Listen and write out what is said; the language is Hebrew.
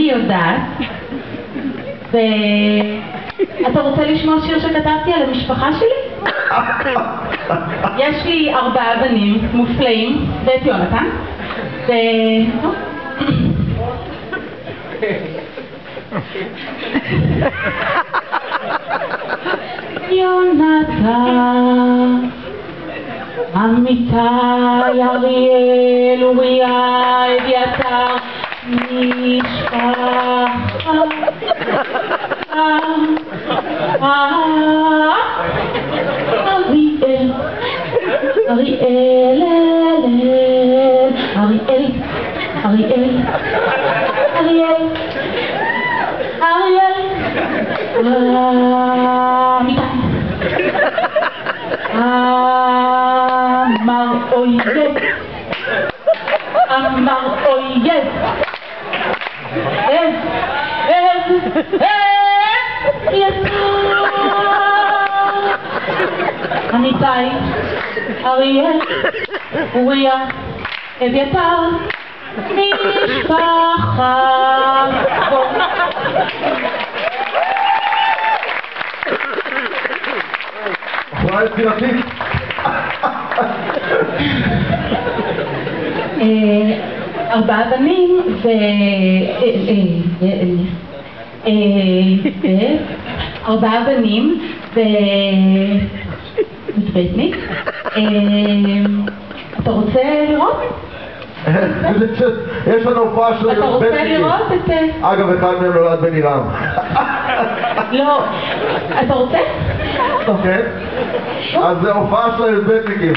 אני יודעת, ואתה רוצה לשמוע שיר שכתבתי על המשפחה שלי? יש לי 4 בנים מופלאים, ואת יונתן, יונתן, אמיתי, אריאל, אוריה, אביתר, משפחה, אריאל, אריאל, אריאל, אריאל, אריאל, אריאל, אמיתי, אמר אויב, אמר אויב, יצא אמיתי, אריאל, אוריה, אביתר, משפחה. אחלה יצירתית. 4 בנים ו4 בנים ומתבטניק. אתה רוצה לראות? יש לנו הופעה של... אתה רוצה לראות את... אגב, אחד מהם נולד בנירם. לא, אתה רוצה? כן? אז זה הופעה של הי"בניקים.